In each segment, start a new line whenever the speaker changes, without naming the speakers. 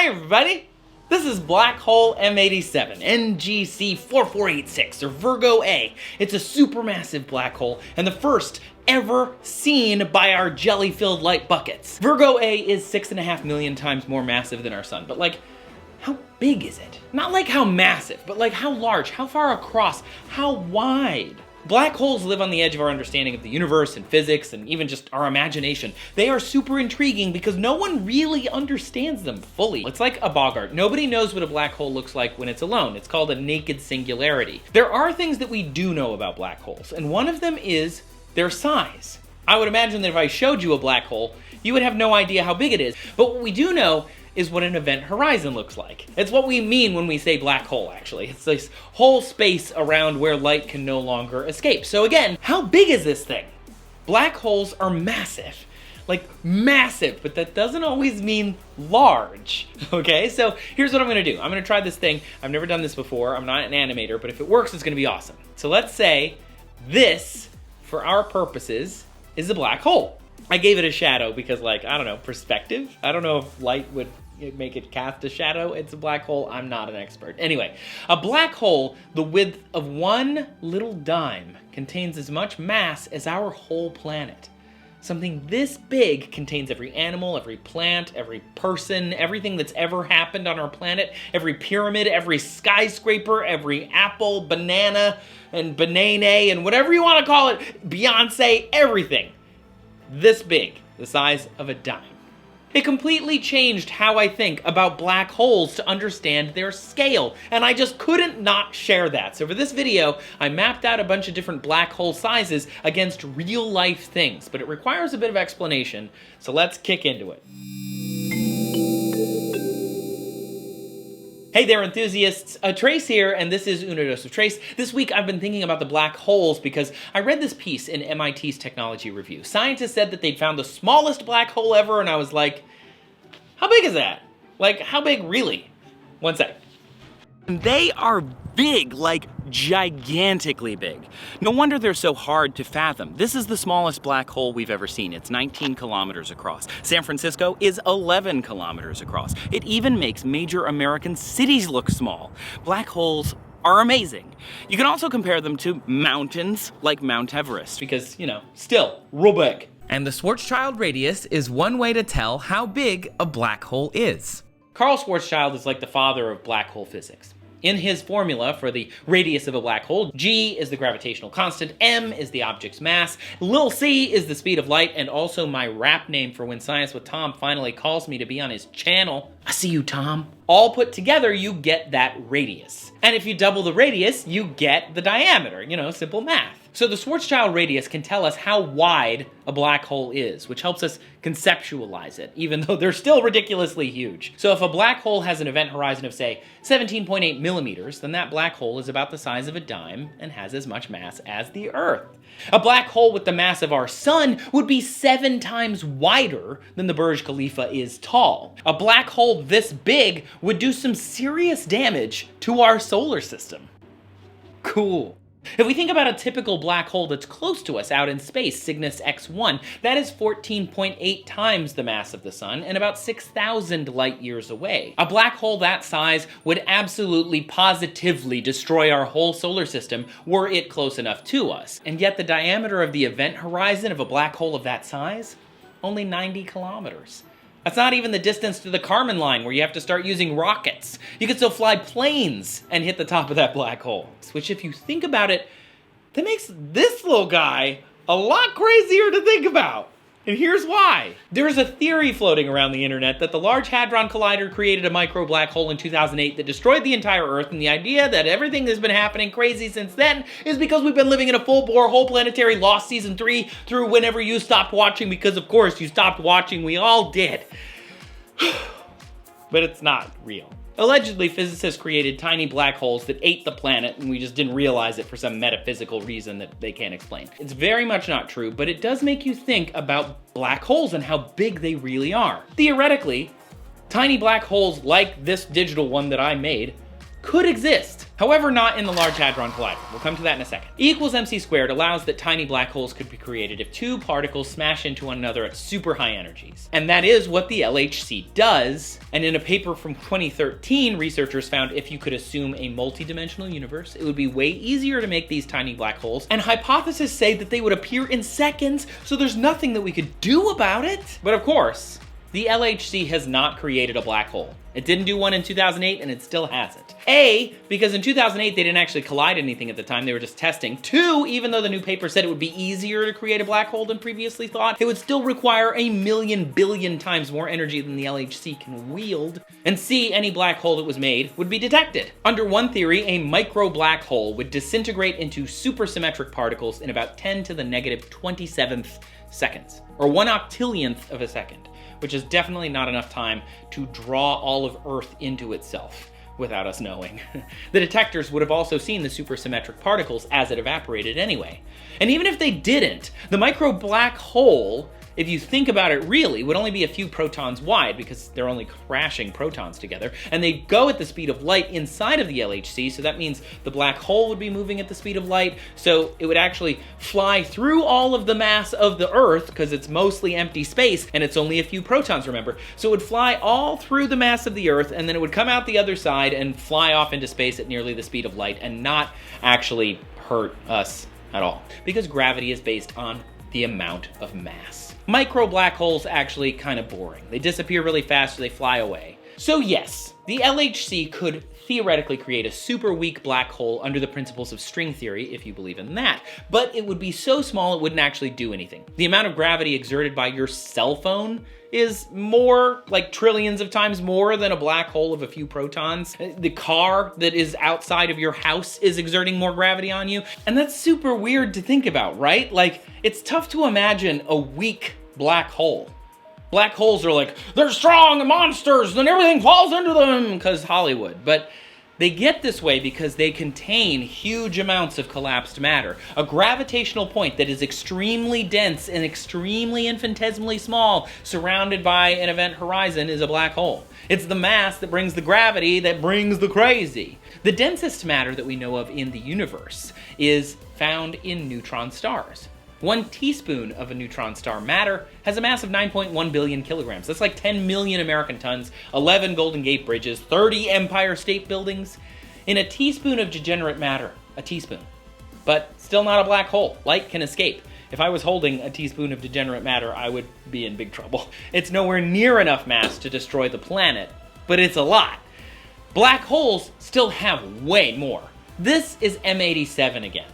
Hi everybody! This is Black Hole M87, NGC 4486, or Virgo A. It's a supermassive black hole, and the first ever seen by our jelly-filled light buckets. Virgo A is 6.5 million times more massive than our sun, but like, how big is it? Not like how massive, but like how large, how far across, how wide? Black holes live on the edge of our understanding of the universe and physics and even just our imagination. They are super intriguing because no one really understands them fully. It's like a boggart. Nobody knows what a black hole looks like when it's alone. It's called a naked singularity. There are things that we do know about black holes, and one of them is their size. I would imagine that if I showed you a black hole, you would have no idea how big it is. But what we do know is what an event horizon looks like. It's what we mean when we say black hole, actually. It's this whole space around where light can no longer escape. So again, how big is this thing? Black holes are massive. Like, massive, but that doesn't always mean large, okay? So here's what I'm gonna do. I'm gonna try this thing. I've never done this before. I'm not an animator, but if it works, it's gonna be awesome. So let's say this, for our purposes, is a black hole. I gave it a shadow because, like, I don't know, perspective? I don't know if light would make it cast a shadow. It's a black hole. I'm not an expert. Anyway, a black hole, the width of one little dime, contains as much mass as our whole planet. Something this big contains every animal, every plant, every person, everything that's ever happened on our planet, every pyramid, every skyscraper, every apple, banana, and banana, and whatever you want to call it, Beyonce, everything. This big, the size of a dime. It completely changed how I think about black holes to understand their scale, and I just couldn't not share that. So for this video, I mapped out a bunch of different black hole sizes against real life things, but it requires a bit of explanation, so let's kick into it. Hey there, enthusiasts. Trace here, and this is Una Dose of Trace. This week I've been thinking about the black holes because I read this piece in MIT's Technology Review. Scientists said that they'd found the smallest black hole ever, and I was like, how big is that? Like, how big really? One sec. They are big, like gigantically big. No wonder they're so hard to fathom. This is the smallest black hole we've ever seen. It's 19 kilometers across. San Francisco is 11 kilometers across. It even makes major American cities look small. Black holes are amazing. You can also compare them to mountains like Mount Everest because, you know, still real big. And the Schwarzschild radius is one way to tell how big a black hole is. Carl Schwarzschild is like the father of black hole physics. In his formula for the radius of a black hole, G is the gravitational constant, M is the object's mass, little c is the speed of light, and also my rap name for when Science with Tom finally calls me to be on his channel. I see you, Tom. All put together, you get that radius. And if you double the radius, you get the diameter, you know, simple math. So the Schwarzschild radius can tell us how wide a black hole is, which helps us conceptualize it, even though they're still ridiculously huge. So if a black hole has an event horizon of, say, 17.8 millimeters, then that black hole is about the size of a dime and has as much mass as the Earth. A black hole with the mass of our sun would be 7 times wider than the Burj Khalifa is tall. A black hole this big would do some serious damage to our solar system. Cool. If we think about a typical black hole that's close to us out in space, Cygnus X1, that is 14.8 times the mass of the sun and about 6,000 light years away. A black hole that size would absolutely positively destroy our whole solar system were it close enough to us. And yet the diameter of the event horizon of a black hole of that size? Only 90 kilometers. That's not even the distance to the Kármán line where you have to start using rockets. You can still fly planes and hit the top of that black hole. Which, if you think about it, that makes this little guy a lot crazier to think about. And here's why. There's a theory floating around the internet that the Large Hadron Collider created a micro black hole in 2008 that destroyed the entire Earth, and the idea that everything that's been happening crazy since then is because we've been living in a full-bore whole planetary Lost Season 3 through whenever you stopped watching, because of course you stopped watching, we all did. But it's not real. Allegedly, physicists created tiny black holes that ate the planet, and we just didn't realize it for some metaphysical reason that they can't explain. It's very much not true, but it does make you think about black holes and how big they really are. Theoretically, tiny black holes like this digital one that I made could exist. However, not in the Large Hadron Collider. We'll come to that in a second. E equals mc squared allows that tiny black holes could be created if two particles smash into one another at super high energies. And that is what the LHC does. And in a paper from 2013, researchers found if you could assume a multi-dimensional universe, it would be way easier to make these tiny black holes. And hypotheses say that they would appear in seconds, so there's nothing that we could do about it. But of course, the LHC has not created a black hole. It didn't do one in 2008, and it still hasn't. A, because in 2008, they didn't actually collide anything at the time, they were just testing. Two, even though the new paper said it would be easier to create a black hole than previously thought, it would still require 1,000,000 billion times more energy than the LHC can wield. And C, any black hole that was made would be detected. Under one theory, a micro black hole would disintegrate into supersymmetric particles in about 10 to the negative 27th seconds, or 1 octillionth of a second, which is definitely not enough time to draw all of Earth into itself without us knowing. The detectors would have also seen the supersymmetric particles as it evaporated anyway. And even if they didn't, the micro black hole, if you think about it really, would only be a few protons wide because they're only crashing protons together. And they go at the speed of light inside of the LHC, so that means the black hole would be moving at the speed of light, so it would actually fly through all of the mass of the Earth, because it's mostly empty space, and it's only a few protons, remember. So it would fly all through the mass of the Earth, and then it would come out the other side and fly off into space at nearly the speed of light and not actually hurt us at all, because gravity is based on the amount of mass. Micro black holes actually kind of boring. They disappear really fast, so they fly away. So yes, the LHC could theoretically create a super weak black hole under the principles of string theory, if you believe in that, but it would be so small it wouldn't actually do anything. The amount of gravity exerted by your cell phone is more, like trillions of times more than a black hole of a few protons. The car that is outside of your house is exerting more gravity on you. And that's super weird to think about, right? Like, it's tough to imagine a weak black hole. Black holes are like, they're strong and monsters, and everything falls into them, because Hollywood. But they get this way because they contain huge amounts of collapsed matter. A gravitational point that is extremely dense and extremely infinitesimally small, surrounded by an event horizon, is a black hole. It's the mass that brings the gravity that brings the crazy. The densest matter that we know of in the universe is found in neutron stars. 1 teaspoon of a neutron star matter has a mass of 9.1 billion kilograms. That's like 10 million American tons, 11 Golden Gate Bridges, 30 Empire State Buildings. In a teaspoon of degenerate matter, a teaspoon, but still not a black hole. Light can escape. If I was holding a teaspoon of degenerate matter, I would be in big trouble. It's nowhere near enough mass to destroy the planet, but it's a lot. Black holes still have way more. This is M87 again.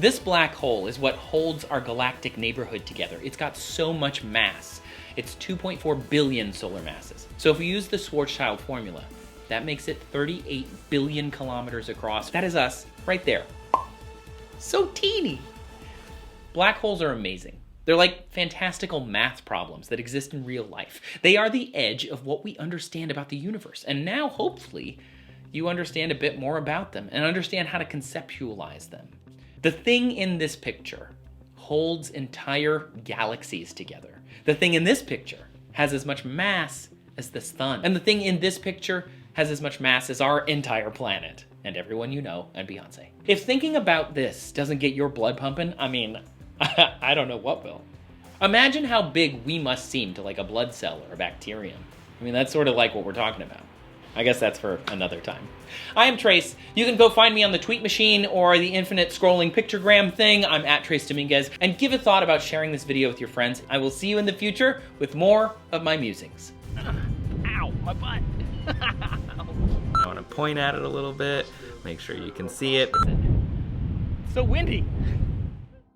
This black hole is what holds our galactic neighborhood together. It's got so much mass. It's 2.4 billion solar masses. So if we use the Schwarzschild formula, that makes it 38 billion kilometers across. That is us, right there. So teeny. Black holes are amazing. They're like fantastical math problems that exist in real life. They are the edge of what we understand about the universe. And now, hopefully, you understand a bit more about them and understand how to conceptualize them. The thing in this picture holds entire galaxies together. The thing in this picture has as much mass as the sun. And the thing in this picture has as much mass as our entire planet, and everyone you know, and Beyonce. If thinking about this doesn't get your blood pumping, I mean, I don't know what will. Imagine how big we must seem to like a blood cell or a bacterium. I mean, that's sort of like what we're talking about. I guess that's for another time. I am Trace. You can go find me on the tweet machine or the infinite scrolling pictogram thing. I'm at Trace Dominguez. And give a thought about sharing this video with your friends. I will see you in the future with more of my musings. Ow, my butt. I want to point at it a little bit, make sure you can see it. It's so windy.